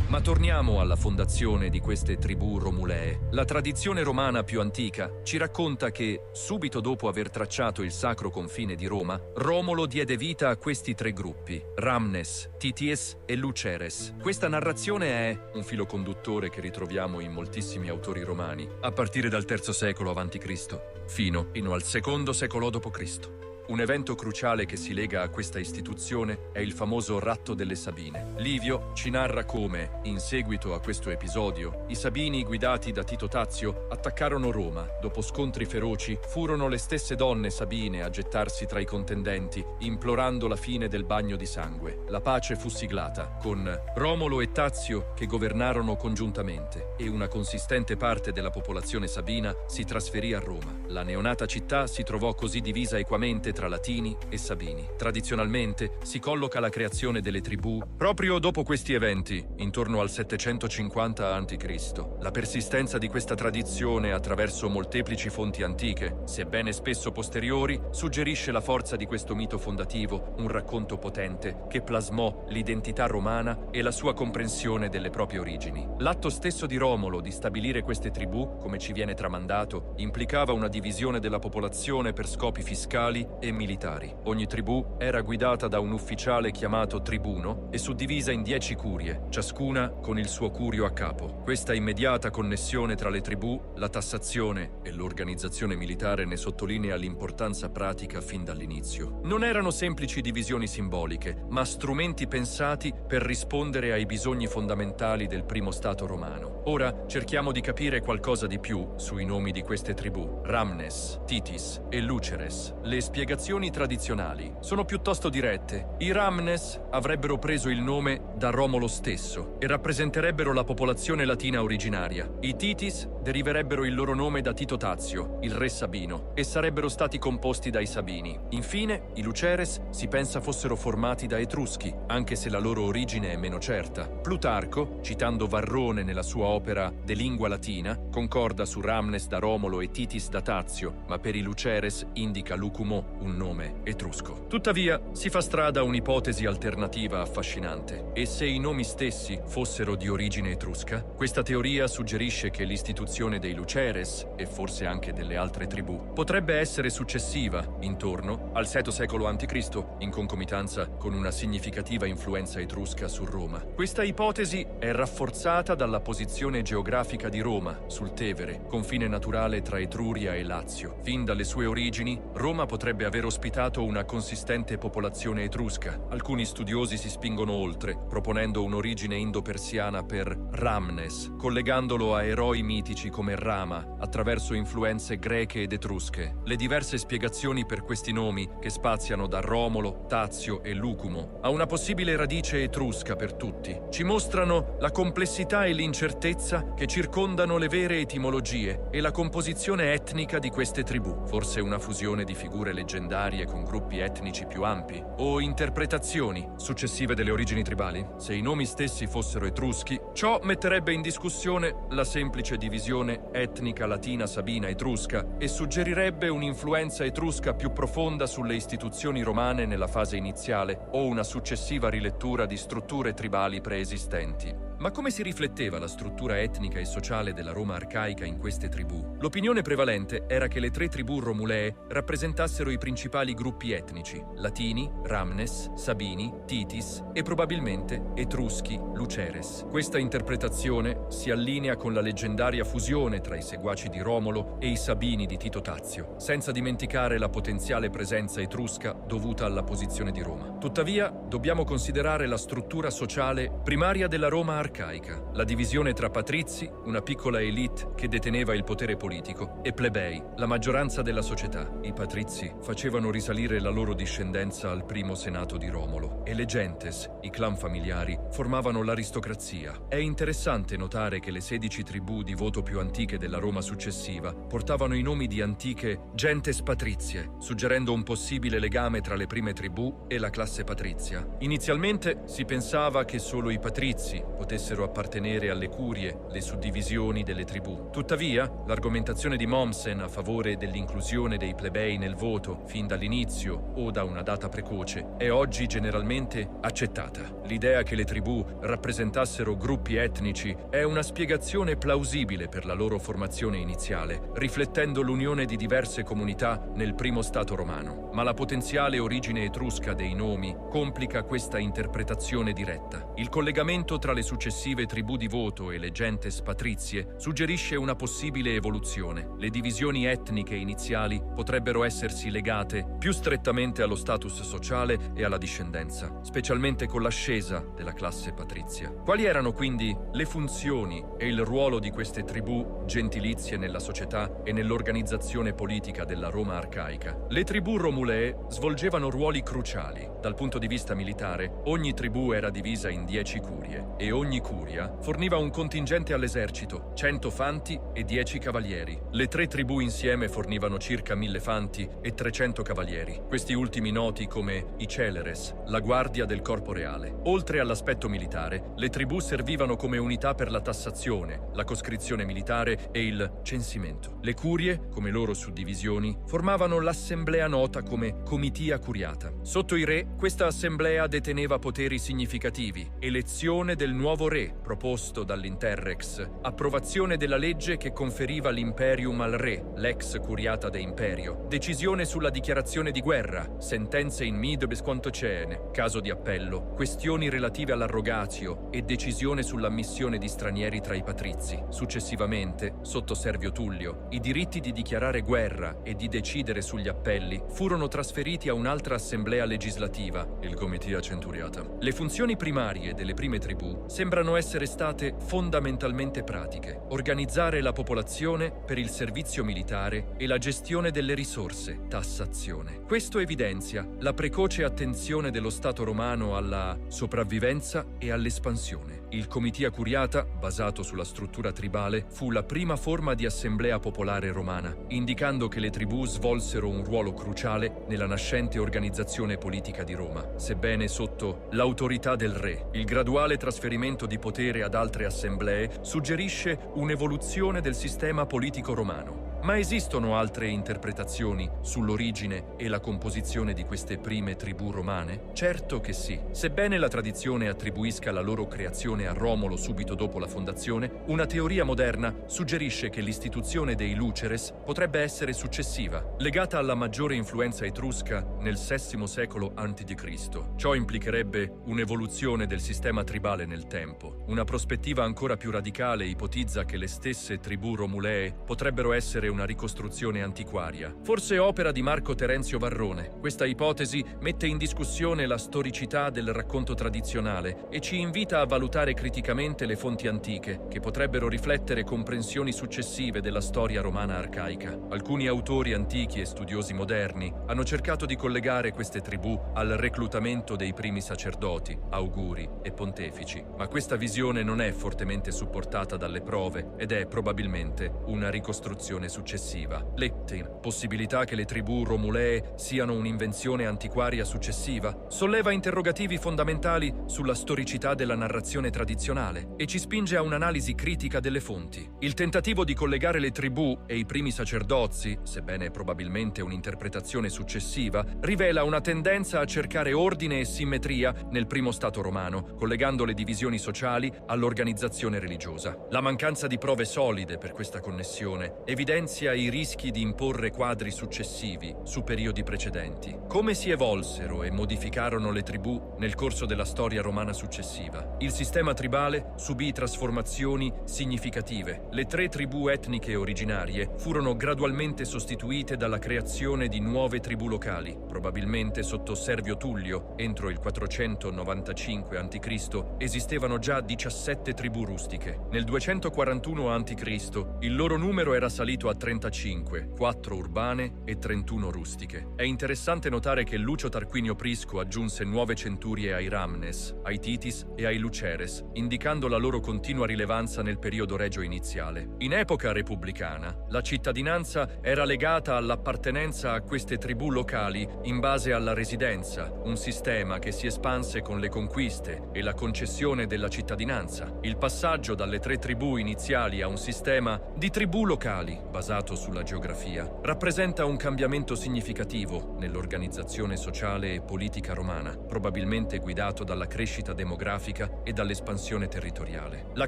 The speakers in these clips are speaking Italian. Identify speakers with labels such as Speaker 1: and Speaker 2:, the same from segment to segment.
Speaker 1: Ma torniamo alla fondazione di queste tribù romulee. La tradizione romana più antica ci racconta che, subito dopo aver tracciato il sacro confine di Roma, Romolo diede vita a questi tre gruppi: Ramnes, Tities e Luceres. Questa narrazione è un filo conduttore che ritroviamo in moltissimi autori romani, a partire dal III secolo a.C. fino al II secolo d.C. Un evento cruciale che si lega a questa istituzione è il famoso ratto delle Sabine. Livio ci narra come, in seguito a questo episodio, i Sabini guidati da Tito Tazio attaccarono Roma. Dopo scontri feroci, furono le stesse donne sabine a gettarsi tra i contendenti, implorando la fine del bagno di sangue. La pace fu siglata, con Romolo e Tazio che governarono congiuntamente, e una consistente parte della popolazione sabina si trasferì a Roma. La neonata città si trovò così divisa equamente tra Latini e Sabini. Tradizionalmente si colloca la creazione delle tribù proprio dopo questi eventi, intorno al 750 a.C. La persistenza di questa tradizione attraverso molteplici fonti antiche, sebbene spesso posteriori, suggerisce la forza di questo mito fondativo, un racconto potente che plasmò l'identità romana e la sua comprensione delle proprie origini. L'atto stesso di Romolo di stabilire queste tribù, come ci viene tramandato, implicava una divisione della popolazione per scopi fiscali e militari. Ogni tribù era guidata da un ufficiale chiamato tribuno e suddivisa in 10 curie, ciascuna con il suo curio a capo. Questa immediata connessione tra le tribù, la tassazione e l'organizzazione militare ne sottolinea l'importanza pratica fin dall'inizio. Non erano semplici divisioni simboliche, ma strumenti pensati per rispondere ai bisogni fondamentali del primo stato romano. Ora cerchiamo di capire qualcosa di più sui nomi di queste tribù: Ramnes, Titis e Luceres. Le spiegazioni tradizionali sono piuttosto dirette. I Ramnes avrebbero preso il nome da Romolo stesso e rappresenterebbero la popolazione latina originaria. I Titis deriverebbero il loro nome da Tito Tazio, il re Sabino, e sarebbero stati composti dai Sabini. Infine, i Luceres si pensa fossero formati da Etruschi, anche se la loro origine è meno certa. Plutarco, citando Varrone nella sua opera De Lingua Latina, concorda su Ramnes da Romolo e Titis da Tazio, ma per i Luceres indica Lucumo, un nome etrusco. Tuttavia, si fa strada un'ipotesi alternativa affascinante. E se i nomi stessi fossero di origine etrusca? Questa teoria suggerisce che l'istituzione dei Luceres, e forse anche delle altre tribù, potrebbe essere successiva, intorno al VII secolo a.C., in concomitanza con una significativa influenza etrusca su Roma. Questa ipotesi è rafforzata dalla posizione geografica di Roma, sul Tevere, confine naturale tra Etruria e Lazio. Fin dalle sue origini, Roma potrebbe aver ospitato una consistente popolazione etrusca. Alcuni studiosi si spingono oltre, proponendo un'origine indo-persiana per Ramnes, collegandolo a eroi mitici come Rama, attraverso influenze greche ed etrusche. Le diverse spiegazioni per questi nomi, che spaziano da Romolo, Tazio e Lucumo, a una possibile radice etrusca per tutti, ci mostrano la complessità e l'incertezza che circondano le vere etimologie e la composizione etnica di queste tribù. Forse una fusione di figure leggendarie con gruppi etnici più ampi, o interpretazioni successive delle origini tribali? Se i nomi stessi fossero etruschi, ciò metterebbe in discussione la semplice divisione etnica latina sabina etrusca e suggerirebbe un'influenza etrusca più profonda sulle istituzioni romane nella fase iniziale o una successiva rilettura di strutture tribali preesistenti. Ma come si rifletteva la struttura etnica e sociale della Roma arcaica in queste tribù? L'opinione prevalente era che le tre tribù romulee rappresentassero i principali gruppi etnici: Latini, Ramnes, Sabini, Titis e probabilmente Etruschi, Luceres. Questa interpretazione si allinea con la leggendaria fusione tra i seguaci di Romolo e i Sabini di Tito Tazio, senza dimenticare la potenziale presenza etrusca dovuta alla posizione di Roma. Tuttavia, dobbiamo considerare la struttura sociale primaria della Roma arcaica, la divisione tra patrizi, una piccola elite che deteneva il potere politico, e plebei, la maggioranza della società. I patrizi facevano risalire la loro discendenza al primo senato di Romolo e le gentes, i clan familiari, formavano l'aristocrazia. È interessante notare che le 16 tribù di voto più antiche della Roma successiva portavano i nomi di antiche gentes patrizie, suggerendo un possibile legame tra le prime tribù e la classe patrizia. Inizialmente si pensava che solo i patrizi potessero potessero appartenere alle curie, le suddivisioni delle tribù. Tuttavia, l'argomentazione di Mommsen a favore dell'inclusione dei plebei nel voto fin dall'inizio o da una data precoce è oggi generalmente accettata. L'idea che le tribù rappresentassero gruppi etnici è una spiegazione plausibile per la loro formazione iniziale, riflettendo l'unione di diverse comunità nel primo Stato romano. Ma la potenziale origine etrusca dei nomi complica questa interpretazione diretta. Il collegamento tra le successive tribù di voto e le gentes patrizie suggerisce una possibile evoluzione. Le divisioni etniche iniziali potrebbero essersi legate più strettamente allo status sociale e alla discendenza, specialmente con l'ascesa della classe patrizia. Quali erano quindi le funzioni e il ruolo di queste tribù gentilizie nella società e nell'organizzazione politica della Roma arcaica? Le tribù romulee svolgevano ruoli cruciali. Dal punto di vista militare, ogni tribù era divisa in 10 curie e ogni curia forniva un contingente all'esercito, 100 fanti e 10 cavalieri. Le 3 tribù insieme fornivano circa 1000 fanti e 300 cavalieri, questi ultimi noti come i Celeres, la guardia del corpo reale. Oltre all'aspetto militare, le tribù servivano come unità per la tassazione, la coscrizione militare e il censimento. Le curie, come loro suddivisioni, formavano l'assemblea nota come comitia curiata. Sotto i re, questa assemblea deteneva poteri significativi: elezione del nuovo re, proposto dall'Interrex, approvazione della legge che conferiva l'imperium al re, l'ex curiata de imperio, decisione sulla dichiarazione di guerra, sentenze in mid besquantocene, caso di appello, questioni relative all'arrogatio e decisione sull'ammissione di stranieri tra i patrizi. Successivamente, sotto Servio Tullio, i diritti di dichiarare guerra e di decidere sugli appelli furono trasferiti a un'altra assemblea legislativa, il Comitia Centuriata. Le funzioni primarie delle prime tribù sembrano essere state fondamentalmente pratiche: organizzare la popolazione per il servizio militare e la gestione delle risorse, tassazione. Questo evidenzia la precoce attenzione dello Stato romano alla sopravvivenza e all'espansione. Il Comitia Curiata, basato sulla struttura tribale, fu la prima forma di assemblea popolare romana, indicando che le tribù svolsero un ruolo cruciale nella nascente organizzazione politica di Roma, sebbene sotto l'autorità del re. Il graduale trasferimento di potere ad altre assemblee suggerisce un'evoluzione del sistema politico romano. Ma esistono altre interpretazioni sull'origine e la composizione di queste prime tribù romane? Certo che sì. Sebbene la tradizione attribuisca la loro creazione a Romolo subito dopo la fondazione, una teoria moderna suggerisce che l'istituzione dei Luceres potrebbe essere successiva, legata alla maggiore influenza etrusca nel VI secolo a.C. Ciò implicherebbe un'evoluzione del sistema tribale nel tempo. Una prospettiva ancora più radicale ipotizza che le stesse tribù romulee potrebbero essere una ricostruzione antiquaria, forse opera di Marco Terenzio Varrone. Questa ipotesi mette in discussione la storicità del racconto tradizionale e ci invita a valutare criticamente le fonti antiche, che potrebbero riflettere comprensioni successive della storia romana arcaica. Alcuni autori antichi e studiosi moderni hanno cercato di collegare queste tribù al reclutamento dei primi sacerdoti, auguri e pontefici, ma questa visione non è fortemente supportata dalle prove ed è probabilmente una ricostruzione successiva. Leptin, possibilità che le tribù romulee siano un'invenzione antiquaria successiva, solleva interrogativi fondamentali sulla storicità della narrazione tradizionale e ci spinge a un'analisi critica delle fonti. Il tentativo di collegare le tribù e i primi sacerdozi, sebbene probabilmente un'interpretazione successiva, rivela una tendenza a cercare ordine e simmetria nel primo Stato romano, collegando le divisioni sociali all'organizzazione religiosa. La mancanza di prove solide per questa connessione evidenzia i rischi di imporre quadri successivi su periodi precedenti. Come si evolsero e modificarono le tribù nel corso della storia romana successiva? Il sistema tribale subì trasformazioni significative. Le 3 tribù etniche originarie furono gradualmente sostituite dalla creazione di nuove tribù locali, probabilmente sotto Servio Tullio. Entro il 495 a.C. esistevano già 17 tribù rustiche. Nel 241 a.C. il loro numero era salito a 35, 4 urbane e 31 rustiche. È interessante notare che Lucio Tarquinio Prisco aggiunse nuove centurie ai Ramnes, ai Titis e ai Luceres, indicando la loro continua rilevanza nel periodo regio iniziale. In epoca repubblicana, la cittadinanza era legata all'appartenenza a queste tribù locali in base alla residenza, un sistema che si espanse con le conquiste e la concessione della cittadinanza. Il passaggio dalle 3 tribù iniziali a un sistema di tribù locali, basato sulla geografia, rappresenta un cambiamento significativo nell'organizzazione sociale e politica romana, probabilmente guidato dalla crescita demografica e dall'espansione territoriale. La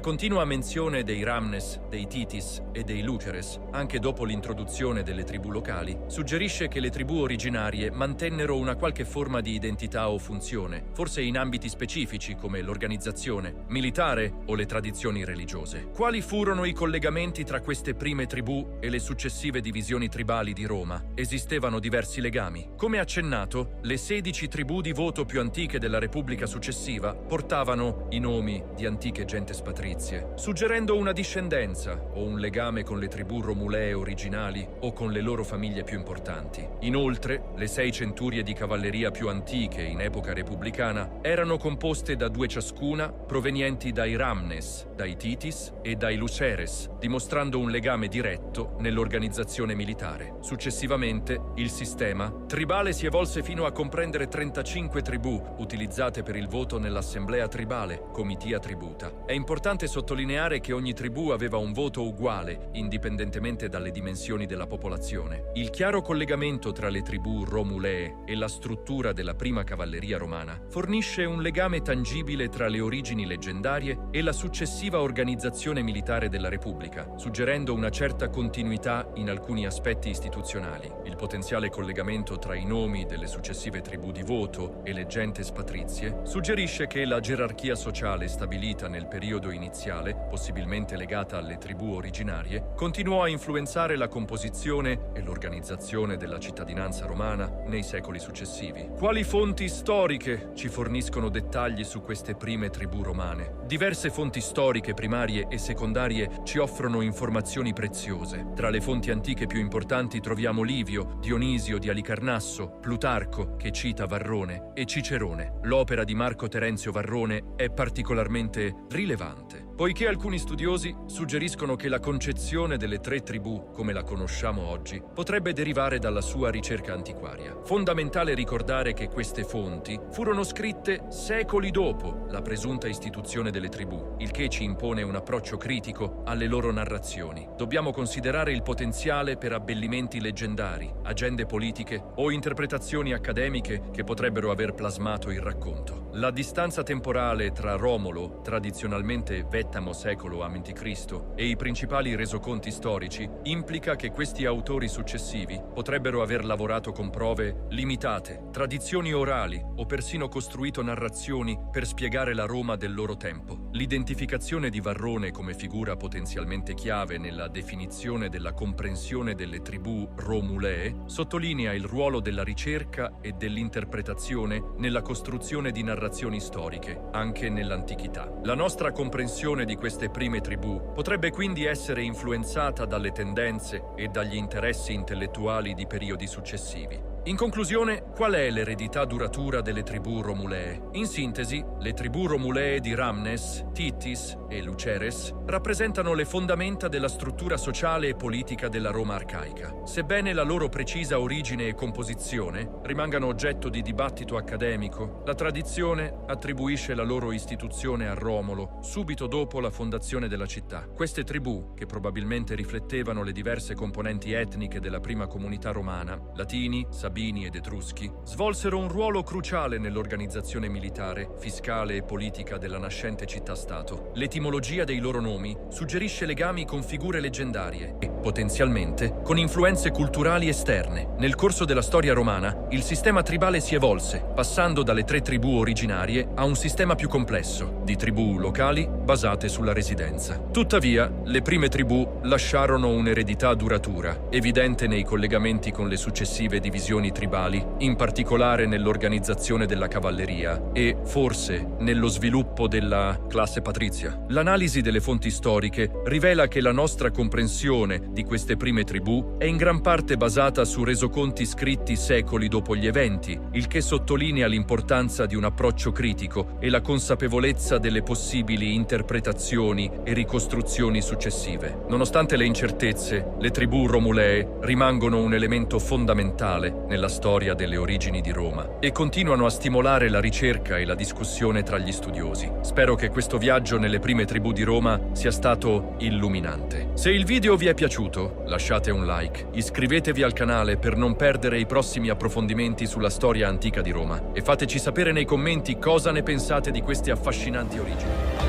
Speaker 1: continua menzione dei Ramnes, dei Titis e dei Luceres, anche dopo l'introduzione delle tribù locali, suggerisce che le tribù originarie mantennero una qualche forma di identità o funzione, forse in ambiti specifici come l'organizzazione militare o le tradizioni religiose. Quali furono i collegamenti tra queste prime tribù e le successive divisioni tribali di Roma? Esistevano diversi legami. Come accennato, le 16 tribù di voto più antiche della Repubblica successiva portavano i nomi di antiche gentes patrizie, suggerendo una discendenza o un legame con le tribù romulee originali o con le loro famiglie più importanti. Inoltre, le 6 centurie di cavalleria più antiche in epoca repubblicana erano composte da 2 ciascuna, provenienti dai Ramnes, dai Titis e dai Luceres, dimostrando un legame diretto nell'organizzazione militare. Successivamente, il sistema tribale si evolse fino a comprendere 35 tribù, utilizzate per il voto nell'assemblea tribale, comitia tributa. È importante sottolineare che ogni tribù aveva un voto uguale, indipendentemente dalle dimensioni della popolazione. Il chiaro collegamento tra le tribù romulee e la struttura della prima cavalleria romana fornisce un legame tangibile tra le origini leggendarie e la successiva organizzazione militare della Repubblica, suggerendo una certa continuità in alcuni aspetti istituzionali. Il potenziale collegamento tra i nomi delle successive tribù di voto e le gentes patrizie suggerisce che la gerarchia sociale stabilita nel periodo iniziale, possibilmente legata alle tribù originarie, continuò a influenzare la composizione e l'organizzazione della cittadinanza romana nei secoli successivi. Quali fonti storiche ci forniscono dettagli su queste prime tribù romane? Diverse fonti storiche primarie e secondarie ci offrono informazioni preziose. Tra le fonti antiche più importanti troviamo Livio, Dionisio di Alicarnasso, Plutarco, che cita Varrone, e Cicerone. L'opera di Marco Terenzio Varrone è particolarmente rilevante, poiché alcuni studiosi suggeriscono che la concezione delle 3 tribù, come la conosciamo oggi, potrebbe derivare dalla sua ricerca antiquaria. Fondamentale ricordare che queste fonti furono scritte secoli dopo la presunta istituzione delle tribù, il che ci impone un approccio critico alle loro narrazioni. Dobbiamo considerare il potenziale per abbellimenti leggendari, agende politiche o interpretazioni accademiche che potrebbero aver plasmato il racconto. La distanza temporale tra Romolo, tradizionalmente VII secolo a.C., e i principali resoconti storici implica che questi autori successivi potrebbero aver lavorato con prove limitate, tradizioni orali o persino costruito narrazioni per spiegare la Roma del loro tempo. L'identificazione di Varrone come figura potenzialmente chiave nella definizione della comprensione delle tribù romulee sottolinea il ruolo della ricerca e dell'interpretazione nella costruzione di narrazioni storiche, anche nell'antichità. La nostra comprensione di queste prime tribù potrebbe quindi essere influenzata dalle tendenze e dagli interessi intellettuali di periodi successivi. In conclusione, qual è l'eredità duratura delle tribù romulee? In sintesi, le tribù romulee di Ramnes, Titis e Luceres rappresentano le fondamenta della struttura sociale e politica della Roma arcaica. Sebbene la loro precisa origine e composizione rimangano oggetto di dibattito accademico, la tradizione attribuisce la loro istituzione a Romolo, subito dopo la fondazione della città. Queste tribù, che probabilmente riflettevano le diverse componenti etniche della prima comunità romana, Latini, Sabini ed Etruschi, svolsero un ruolo cruciale nell'organizzazione militare, fiscale e politica della nascente città-stato. L'etimologia dei loro nomi suggerisce legami con figure leggendarie e, potenzialmente, con influenze culturali esterne. Nel corso della storia romana, il sistema tribale si evolse, passando dalle 3 tribù originarie a un sistema più complesso, di tribù locali basate sulla residenza. Tuttavia, le prime tribù lasciarono un'eredità duratura, evidente nei collegamenti con le successive divisioni tradizioni tribali, in particolare nell'organizzazione della cavalleria e, forse, nello sviluppo della classe patrizia. L'analisi delle fonti storiche rivela che la nostra comprensione di queste prime tribù è in gran parte basata su resoconti scritti secoli dopo gli eventi, il che sottolinea l'importanza di un approccio critico e la consapevolezza delle possibili interpretazioni e ricostruzioni successive. Nonostante le incertezze, le tribù romulee rimangono un elemento fondamentale nella storia delle origini di Roma e continuano a stimolare la ricerca e la discussione tra gli studiosi. Spero che questo viaggio nelle prime tribù di Roma sia stato illuminante. Se il video vi è piaciuto, lasciate un like, iscrivetevi al canale per non perdere i prossimi approfondimenti sulla storia antica di Roma e fateci sapere nei commenti cosa ne pensate di queste affascinanti origini.